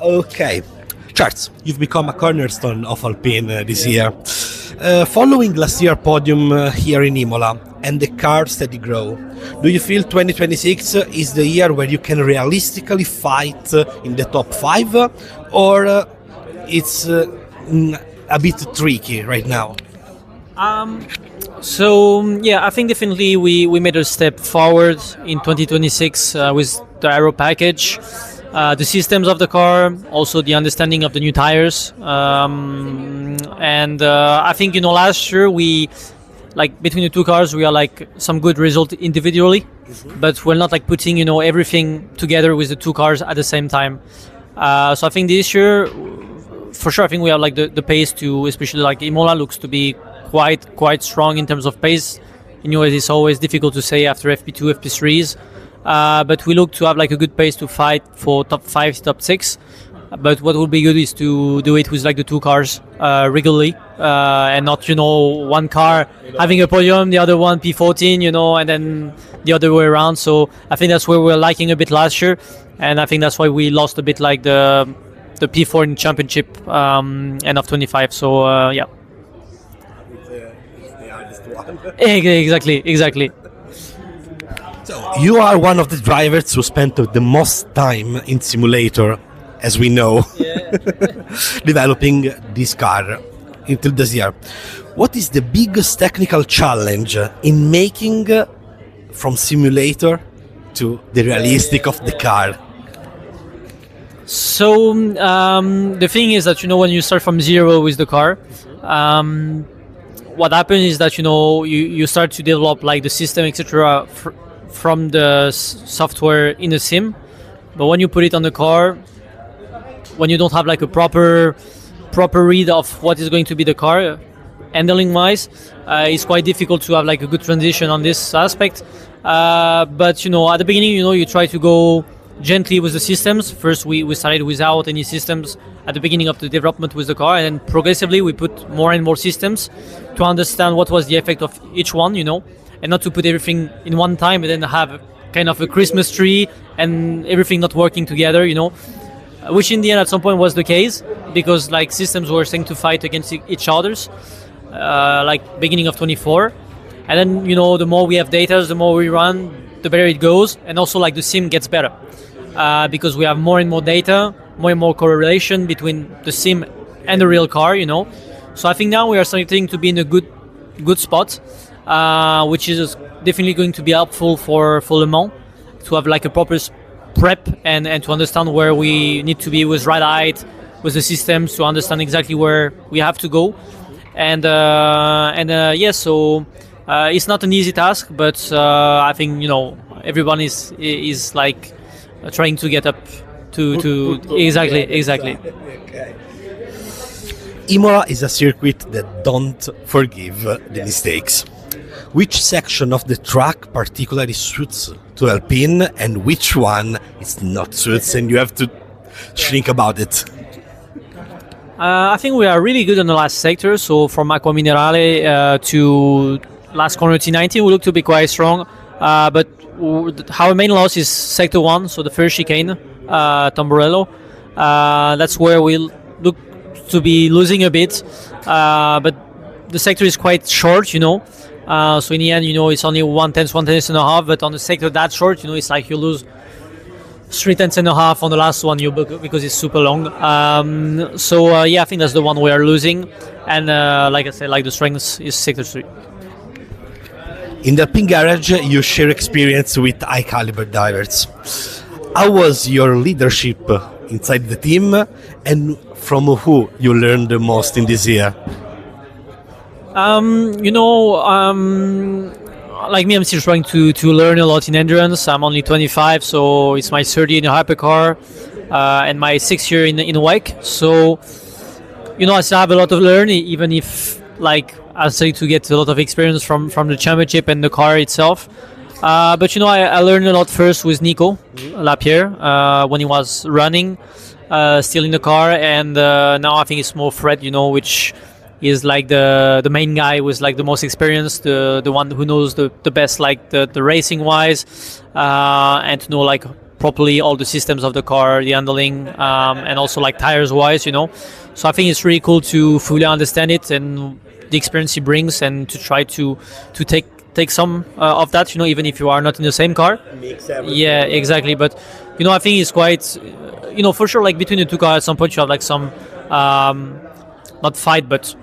Okay. Charles, you've become a cornerstone of Alpine this year. Following last year's podium here in Imola and the car steady grow, do you feel 2026 is the year where you can realistically fight in the top 5, or it's a bit tricky right now? I think definitely we made a step forward in 2026 with the aero package, the systems of the car, also the understanding of the new tires, and I think last year we between the two cars we are some good result individually, but we're not putting everything together with the two cars at the same time. So I think this year, for sure, I think we have the pace to, especially Imola looks to be quite strong in terms of pace. It's always difficult to say after FP2, FP3s, but we look to have a good pace to fight for top 5, top 6. But what would be good is to do it with the two cars regularly, and not one car having a podium, the other one P14, and then the other way around. So I think that's where we're lacking a bit last year, and I think that's why we lost a bit the P4 in championship end of 25. So yeah. Exactly. So you are one of the drivers who spent the most time in simulator, as we know, developing this car until this year. What is the biggest technical challenge in making from simulator to the realistic of the car? So the thing is that when you start from zero with the car, what happens is that you start to develop the system, etc. From the software in the sim, but when you put it on the car, when you don't have a proper read of what is going to be the car handling wise, it's quite difficult to have a good transition on this aspect. But at the beginning, you try to go gently with the systems. First we started without any systems at the beginning of the development with the car, and then progressively we put more and more systems to understand what was the effect of each one, and not to put everything in one time and then have kind of a Christmas tree and everything not working together, which in the end at some point was the case, because systems were starting to fight against each others, beginning of 24, and then the more we have data, the more we run, the better it goes, and also the sim gets better, because we have more and more data, more and more correlation between the sim and the real car, So I think now we are starting to be in a good spot, which is definitely going to be helpful for Le Mans, to have a proper prep and to understand where we need to be with ride height, with the systems, to understand exactly where we have to go, so it's not an easy task, but I think everyone is trying to get up to exactly. Okay. Imola is a circuit that don't forgive the mistakes. Which section of the track particularly suits to Alpine, and which one is not suits, and you have to think about it? I think we are really good on the last sector. So from Acque Minerali to last corner T90, we look to be quite strong. But our main loss is sector 1, so the first chicane, Tamburello. That's where we look to be losing a bit. But the sector is quite short, So in the end, it's only 1/10, 1/10 and a half. But on the sector that short, it's you lose 3/10 and a half on the last one, because it's super long. I think that's the one we are losing. And like I said, the strength is sector 3. In the Alpine garage, you share experience with high caliber divers. How was your leadership inside the team, and from who you learned the most in this year? Like me, I'm still trying to learn a lot in endurance. I'm only 25, so it's my third year in a hypercar, and my 6th year in WEC. So, I still have a lot of learning, even if I started to get a lot of experience from the championship and the car itself. But I learned a lot first with Nico Lapierre when he was running, still in the car, and now I think it's more Fred, which is the main guy with the most experience, the one who knows the best the racing wise, and to know properly all the systems of the car, the handling, and also like tires wise, So I think it's really cool to fully understand it and the experience it brings, and to try to take some of that, even if you are not in the same car. Yeah, exactly. But I think it's quite, for sure, like between the two cars, at some point you have like some not fight, but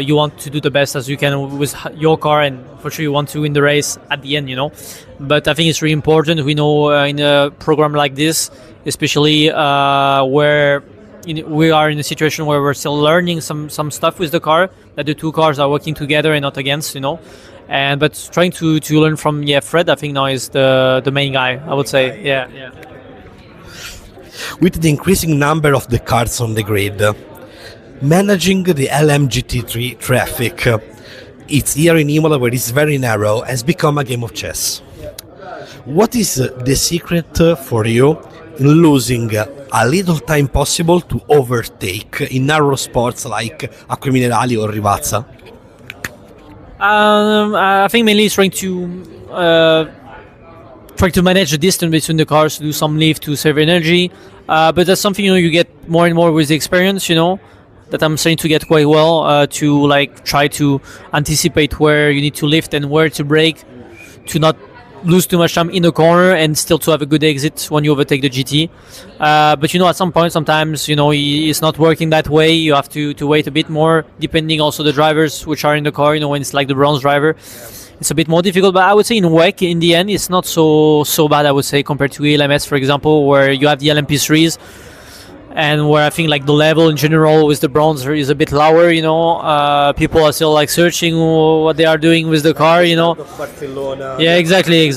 you want to do the best as you can with your car, and for sure you want to win the race at the end, But I think it's really important. We know in a program like this, especially where we are in a situation where we're still learning some stuff with the car, that the two cars are working together and not against, And but trying to learn from Fred, I think now is the main guy, I would say. Yeah. With the increasing number of the cars on the grid, managing the LMGT3 traffic, it's here in Imola where it's very narrow, has become a game of chess. What is the secret for you in losing a little time possible to overtake in narrow spots like Acque Minerali or Rivazza? I think mainly it's trying to manage the distance between the cars, to do some lift to save energy. But that's something you get more and more with the experience. That I'm starting to get quite well, to like try to anticipate where you need to lift and where to brake, to not lose too much time in the corner and still to have a good exit when you overtake the GT. But at some point, sometimes it's not working that way. You have to wait a bit more, depending also the drivers which are in the car. When it's like the bronze driver, it's a bit more difficult. But I would say in WEC, in the end, it's not so bad. I would say compared to ELMS, for example, where you have the LMP3s. And where I think like the level in general with the bronze is a bit lower, people are still like searching what they are doing with the car, Barcelona. Yeah, exactly.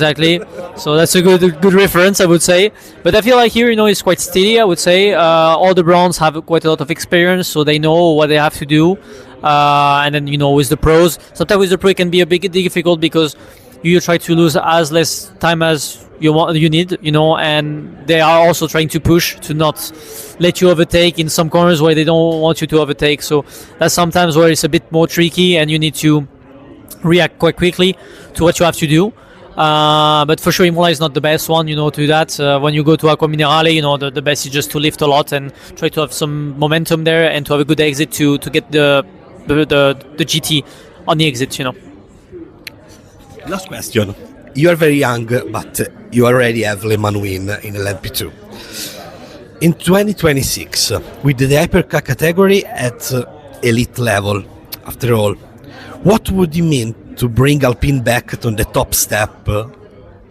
So that's a good reference, I would say. But I feel like here, it's quite steady, I would say. All the bronze have quite a lot of experience, so they know what they have to do. And then, with the pros, sometimes with the pro it can be a bit difficult because you try to lose as less time as you need, and they are also trying to push to not let you overtake in some corners where they don't want you to overtake. So that's sometimes where it's a bit more tricky, and you need to react quite quickly to what you have to do. But for sure, Imola is not the best one, to do that. When you go to Acque Minerali, the best is just to lift a lot and try to have some momentum there and to have a good exit to get the GT on the exit, Last question. You are very young, but you already have Le Mans win in LMP2. In 2026, with the hypercar category at elite level, after all, what would it mean to bring Alpine back to the top step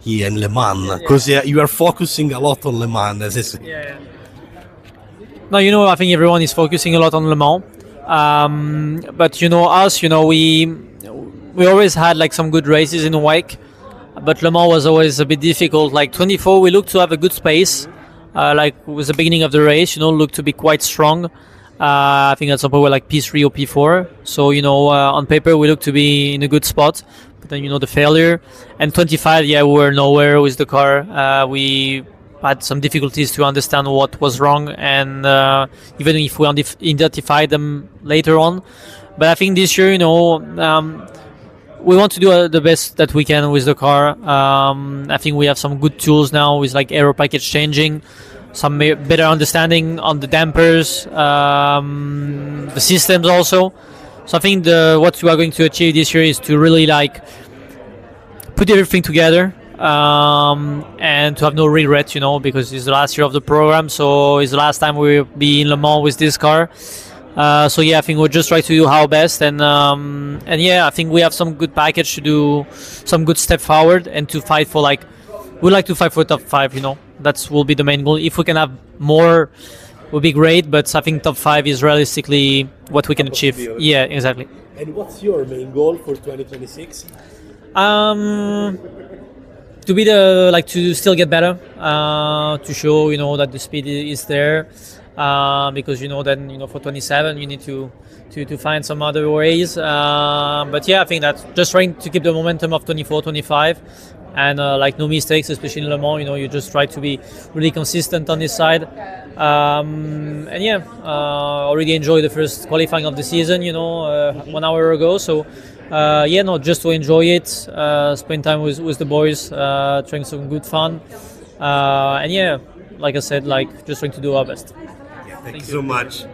here in Le Mans? Because you are focusing a lot on Le Mans, as I say. Yeah. No, I think everyone is focusing a lot on Le Mans. But us, we always had like some good races in WEC. But Le Mans was always a bit difficult. Like 24, we looked to have a good space. Like with the beginning of the race, looked to be quite strong. I think at some point we're like P3 or P4. So, on paper we looked to be in a good spot. But then, the failure. And 25, we were nowhere with the car. We had some difficulties to understand what was wrong. And even if we identified them later on. But I think this year, we want to do the best that we can with the car. I think we have some good tools now with like aero package changing, some better understanding on the dampers, the systems also. So I think what we are going to achieve this year is to really like put everything together and to have no regret, because it's the last year of the program, so it's the last time we'll be in Le Mans with this car. I think we'll just try to do our best, and I think we have some good package to do some good step forward and to fight for we'd like to fight for top 5. That will be the main goal. If we can have more, would be great. But I think top 5 is realistically what we can achieve. Yeah, exactly. And what's your main goal for 2026? To be to still get better, to show that the speed is there. Because then for 27 you need to find some other ways, but I think that just trying to keep the momentum of 24, 25 and no mistakes, especially in Le Mans. You just try to be really consistent on this side, already enjoyed the first qualifying of the season 1 hour ago, so just to enjoy it, spend time with the boys, trying some good fun. And yeah, like I said, like just trying to do our best. Thank you so much.